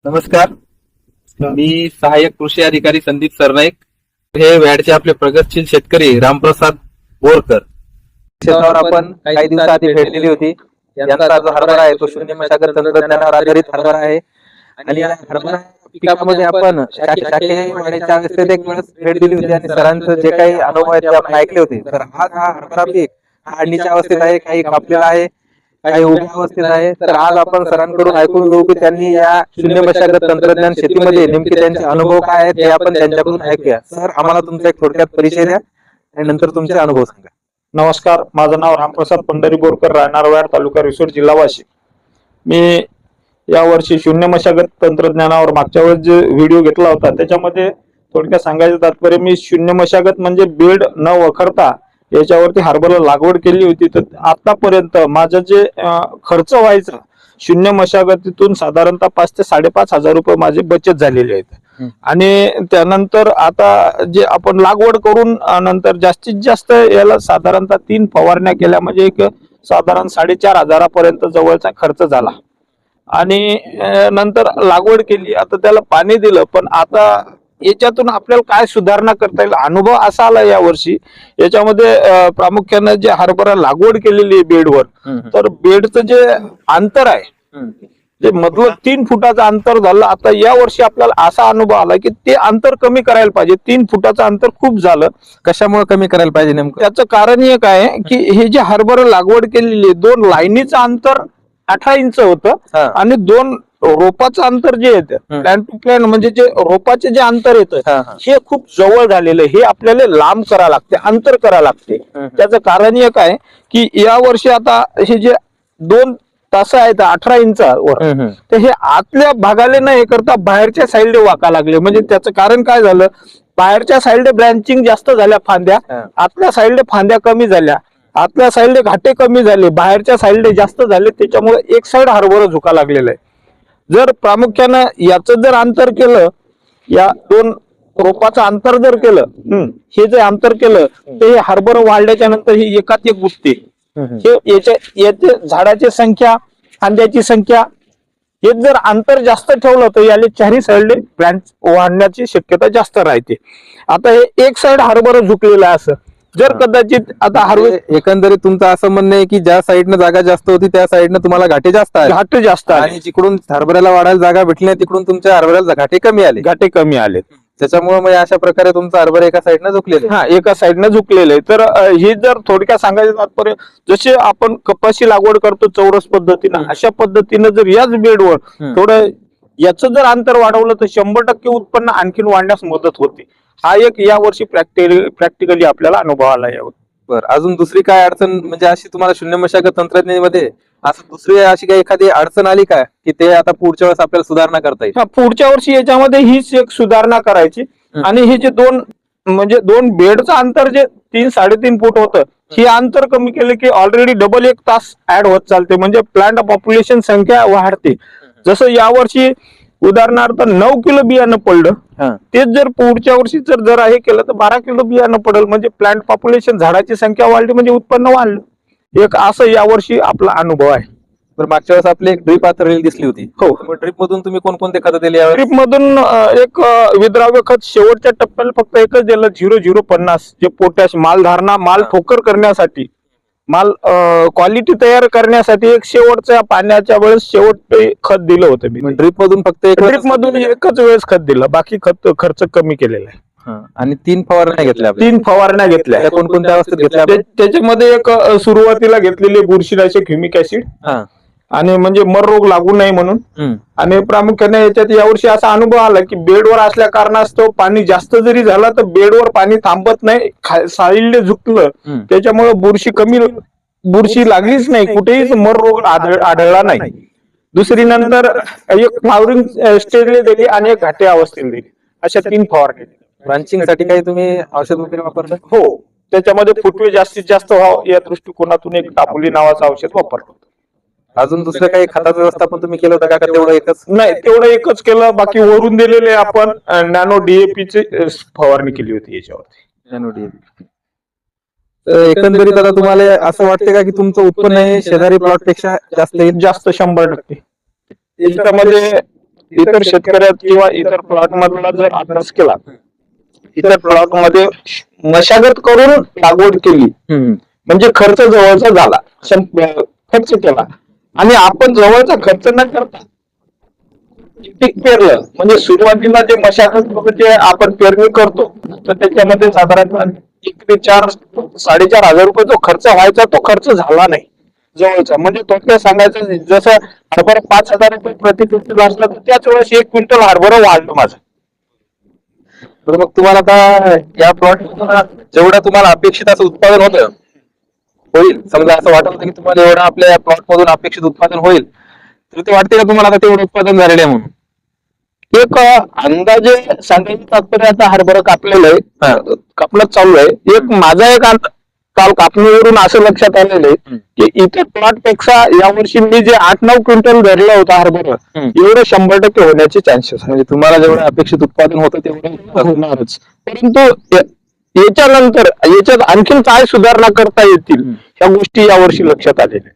नमस्कार. मी सहाय्यक कृषी अधिकारी संदीप सरनाईक. हे वॅडचे आपले प्रगतशील शेतकरी रामप्रसाद बोरकर. शेतावर आपण काही दिवसाआधी भेट दिली होती. यांचा जो हरभरा आहे तो शून्य मशागत तंत्रज्ञानावर आधारित हरभरा आहे आणि या हरभरा पिकामध्ये आपण शाखेय वाढीच्या अवस्थेत एक वेळेस भेट दिली होती आणि सरांचं जे काही अनुभव आहेत ते आपण ऐकले होते. तर आज हा हरभरा पीक काढणीच्या अवस्थेत आहे, काही कापलेला आहे, काही उभ्या अवस्थेत आहे. तर आज आपण सरांकडून ऐकून घेऊ की त्यांनी या शून्य मशागत तंत्रज्ञान शेतीमध्ये नेमके त्यांचे अनुभव काय आहेत हे आपण त्यांच्याकडून ऐकूया. सर, आम्हाला तुमचा एक थोडक्यात परिचय द्या आणि नंतर तुमचे अनुभव सांगा. नमस्कार, माझं नाव रामप्रसाद पंढरी बोरकर, राहणार वाड, तालुका रिसोड, जिल्हा वाशिम. मी यावर्षी शून्य मशागत तंत्रज्ञानावर मागच्या वेळेस जे व्हिडिओ घेतला होता त्याच्यामध्ये थोडक्यात सांगायचं तात्पर्य, मी शून्य मशागत म्हणजे बेड न वखरता याच्यावरती हरभरा लागवड केली होती. तर आतापर्यंत माझं जे खर्च व्हायचा शून्य मशागतीतून साधारणतः 5 ते 5.5 हजार रुपये माझे बचत झालेले आहेत. आणि त्यानंतर आता जे आपण लागवड करून नंतर जास्तीत जास्त याला साधारणतः 3 फवारण्या केल्या म्हणजे एक साधारण 4.5 हजारापर्यंत जवळचा खर्च झाला. आणि नंतर लागवड केली, आता त्याला पाणी दिलं. पण आता याच्यातून आपल्याला काय सुधारणा करता येईल अनुभव असा आला यावर्षी. याच्यामध्ये प्रामुख्याने जे हरभरा लागवड केलेली आहे बेडवर, तर बेडचं जे अंतर आहे जे मधलं 3 फुटाचं अंतर झालं. आता या वर्षी आपल्याला असा अनुभव आला की ते अंतर कमी करायला पाहिजे. 3 फुटाचं अंतर खूप झालं. कशामुळे कमी करायला पाहिजे नेमकं? त्याचं कारण एक आहे की हे जे हरभरा लागवड केलेली 2 लाईनीचं अंतर 18 इंच होतं आणि 2 रोपाचं अंतर जे येतं प्लॅन टू प्लॅन म्हणजे जे रोपाचे जे अंतर येतं हे खूप जवळ झालेलं आहे. हे आपल्याला लांब करावं लागते, अंतर करावं लागते. त्याचं कारण एक आहे की या वर्षी आता हे जे 2 तास आहेत 18 इंचावर, तर हे आतल्या भागाला न हे करता बाहेरच्या साईडला वाका लागले. म्हणजे त्याचं कारण काय झालं, बाहेरच्या साईडला ब्रँचिंग जास्त झाल्या फांद्या, आतल्या साईडला फांद्या कमी झाल्या, आतल्या साईडला घाटे कमी झाले, बाहेरच्या साईडला जास्त झाले. त्याच्यामुळे एक साईड हरभरा झुका लागलेला आहे. जर प्रामुख्यानं याचं जर अंतर केलं, या 2 रोपाचं अंतर जर केलं, हे जे अंतर केलं तर हे हरभरा वाढल्याच्या नंतर हे एकात एक गुंतते. याचे झाडाची संख्या, फांद्याची संख्या, हे जर अंतर जास्त ठेवलं तर याला चारही साईडले ब्रँच वाढण्याची शक्यता जास्त राहते. आता हे एक साईड हरभरा झुकलेला आहे असं. जर कदाचित आता एकंदरीत तुमचं असं म्हणणं आहे की ज्या साईडनं जागा जास्त होती त्या साईडनं तुम्हाला घाटे जास्त आले, घाटे जास्त आले, आणि जिकडून हरभऱ्याला वाढायला जागा भेटली नाही तिकडून तुमच्या हरभऱ्याला घाटे कमी आले. त्याच्यामुळे मग अशा प्रकारे तुमचा हरभरा एका साईडनं झुकलेले. एका साईडनं झुकलेले. तर हे जर थोडक्यात सांगायचं तात्पर्य, जसे आपण कपाशी लागवड करतो चौरस पद्धतीनं, अशा पद्धतीनं जर याच बेडवर थोडं याचं जर अंतर वाढवलं तर 100% उत्पन्न आणखीन वाढण्यास मदत होते. हा एक या वर्षी प्रॅक्टिकली आपल्याला अनुभव आला यावर. बरं, अजून दुसरी काय अडचण म्हणजे अशी तुम्हाला शून्य मशागत तंत्रज्ञानामध्ये असं दुसरी अशी काही एखादी अडचण आली का की ते आता पुढच्या वेळेस आपल्याला सुधारणा करता येईल? पुढच्या वर्षी याच्यामध्ये हीच एक सुधारणा करायची. आणि हे जे 2 बेडचं अंतर जे 3-3.5 फूट होतं, हे अंतर कमी केलं की ऑलरेडी डबल 1 तास ऍड होत चालते. म्हणजे प्लांट पॉप्युलेशन संख्या वाढते. जसं यावर्षी उदाहरणार्थ 9 किलो बियाणं पडलं, तेच जर पुढच्या वर्षी जर हे केलं तर 12 किलो बियाणं पडेल. म्हणजे प्लांट पॉप्युलेशन, झाडाची संख्या वाढली म्हणजे उत्पन्न वाढलं. एक असं यावर्षी आपला अनुभव आहे. तर मागच्या वेळेस आपली एक ड्रीप आता रील दिसली होती. हो, ड्रीप मधून तुम्ही कोणकोणते खत दिले? ड्रीप मधून एक विद्राव्य खत शेवटच्या टप्प्याला फक्त एकच दिलं, 0050, जे पोटॅश मालधारणा, माल ठोकर करण्यासाठी, माल क्वालिटी तयार करण्यासाठी एक शेवटच्या पाण्याच्या वेळेस शेवट खत दिलं होतं मी. ड्रीप मधून फक्त ड्रीप मधून एकच वेळेस खत दिलं, बाकी खर्च कमी केलेला आहे. आणि 3 फवारण्या घेतल्या. 3 फवारण्या घेतल्या. कोणकोणत्या अवस्थेत घेतल्या? त्याच्यामध्ये एक सुरुवातीला घेतलेली बुरशीनाशक ह्युमिक ऍसिड, आणि म्हणजे मर रोग लागू नये म्हणून. आणि प्रामुख्याने याच्यात यावर्षी असा अनुभव आला की बेडवर असल्या कारणास्तव पाणी जास्त जरी झाला तर बेडवर पाणी थांबत नाही, साईडले झुकलं, त्याच्यामुळे बुरशी लागलीच नाही, कुठेही मर रोग आढळला नाही. दुसरी नंतर एक फ्लावरिंग स्टेजला दिली आणि एक घाटे अवस्थेला दिली. अशा 3 फवारण्या. ब्रांचिंग साठी काही तुम्ही औषध वगैरे वापरलं? हो, त्याच्यामध्ये फुटवे जास्तीत जास्त व्हावं या दृष्टिकोनातून एक टापुली नावाचं औषध वापरलं. अजून दुसरं काही खताचं व्यवस्थापन तुम्ही केलं होतं का? तेवढं एकच? नाही, तेवढं एकच केलं. बाकी वरून दिलेले आपण नॅनो DAP फवारणी केली होती याच्यावरती. Nano DAP. एकंदरीत आता तुम्हाला असं वाटतं का की तुमचं उत्पन्न हे शेजारी प्लॉट पेक्षा जास्त येईल? जास्त 100%. याच्यामध्ये इतर शेतकऱ्यात किंवा इतर प्लॉट मधला जर अभ्यास केला, इतर प्लॉट मध्ये मशागत करून लागवड केली म्हणजे खर्च जवळचा झाला, खर्च केला, आणि आपण जवळचा खर्च न करता पीक पेरलं म्हणजे सुरुवातीला जे मशागत जे आपण पेरणी करतो तर त्याच्यामध्ये साधारण एकरी 4-4.5 हजार रुपये जो खर्च व्हायचा तो खर्च झाला नाही जवळचा. म्हणजे थोडक्यात सांगायचं जसं हरभरा 5,000 रुपये प्रति क्विंटल असला तर त्याच वेळेस 1 क्विंटल हरभरा वाढलं माझं. तर मग तुम्हाला आता या प्लॉट जेवढं तुम्हाला अपेक्षित असं उत्पादन होतं होईल, समजा असं वाटत होतं की तुम्हाला एवढं आपल्या प्लॉट मधून अपेक्षित उत्पादन होईल, तर ते वाटते का तुम्हाला आता तेवढं उत्पादन झालेलं आहे म्हणून? एक अंदाजे सांगायचं तात्पर्य आता हरभरा कापलेलं आहे, कापणं चालू आहे. एक माझा एक काल कापणीवरून असं लक्षात आलेलं आहे की इतर प्लॉट पेक्षा यावर्षी मी जे 8-9 क्विंटल धरला होता हरभरा एवढं 100% होण्याचे चान्सेस म्हणजे तुम्हाला जेवढं अपेक्षित उत्पादन होतं तेवढं होणारच. परंतु याच्यानंतर याच्यात आणखीन काय सुधारणा करता येतील ह्या गोष्टी यावर्षी लक्षात आलेल्या.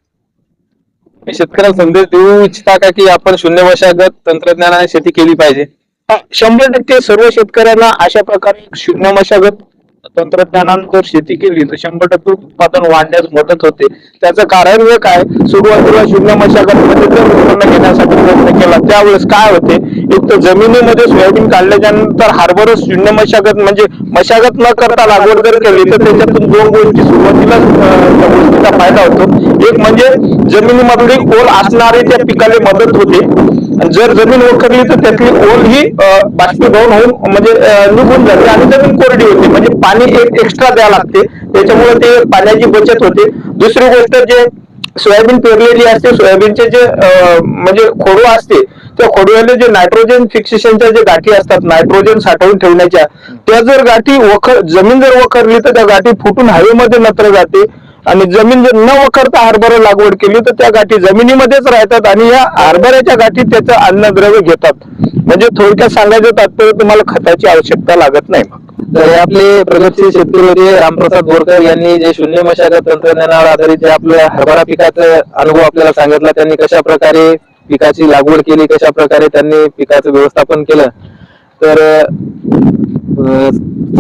शेतकऱ्यांना संदेश देऊ इच्छिता का की आपण शून्य मशागत तंत्रज्ञानाने शेती केली पाहिजे? 100% सर्व शेतकऱ्यांना अशा प्रकारे शून्य मशागत तंत्रज्ञानानं जर शेती केली तर 100% उत्पादन वाढण्यास मदत होते. त्याचं कारण हे काय, सुरुवातीला शून्य मशागत मध्ये जर उत्पन्न घेण्यासाठी प्रयत्न केला त्यावेळेस काय होते, एक तर जमिनीमध्ये सोयाबीन काढल्याच्या नंतर हरभरा शून्य मशागत म्हणजे मशागत न करता लागवड जर केली तर त्याच्यातून 2 गोष्टी सुरुवातीला गोष्टीचा फायदा होतो. एक म्हणजे जमिनीमधली ओल असणारी त्या पिकाला मदत होते, आणि जर जमीन वखरली तर त्यातली ओल ही बाष्पीभवन होऊन म्हणजे निघून जाते आणि जमीन कोरडी होते. म्हणजे पाणी एक एक्स्ट्रा द्यावं लागते, त्याच्यामुळे ते पाण्याची बचत होते. दुसरी गोष्ट, जे सोयाबीन पेरलेली असते सोयाबीनचे जे म्हणजे खोडवा असते त्या खोडव्याला जे नायट्रोजन फिक्सेशनच्या जे गाठी असतात नायट्रोजन साठवून ठेवण्याच्या, त्या जर गाठी जमीन जर वखरली तर त्या गाठी फुटून हवेमध्ये नत्र जाते, आणि जमीन जर न वखरता हरभरा लागवड केली तर त्या गाठी जमिनीमध्येच राहतात आणि या हरभऱ्याच्या गाठी त्याचं अन्नद्रव्य घेतात. म्हणजे थोडक्यात सांगायचं तात्पर्य तुम्हाला खताची आवश्यकता लागत नाही. तर हे आपले प्रगतशील शेतकरी होते रामप्रसाद बोरकर यांनी जे शून्य मशागत तंत्रज्ञानावर आधारित जे आपल्या हरभरा पिकाचा अनुभव आपल्याला सांगितला, त्यांनी कशा प्रकारे पिकाची लागवड केली, कशा प्रकारे त्यांनी पिकाचं व्यवस्थापन केलं. तर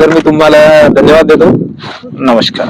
मी तुम्हाला धन्यवाद देतो. नमस्कार.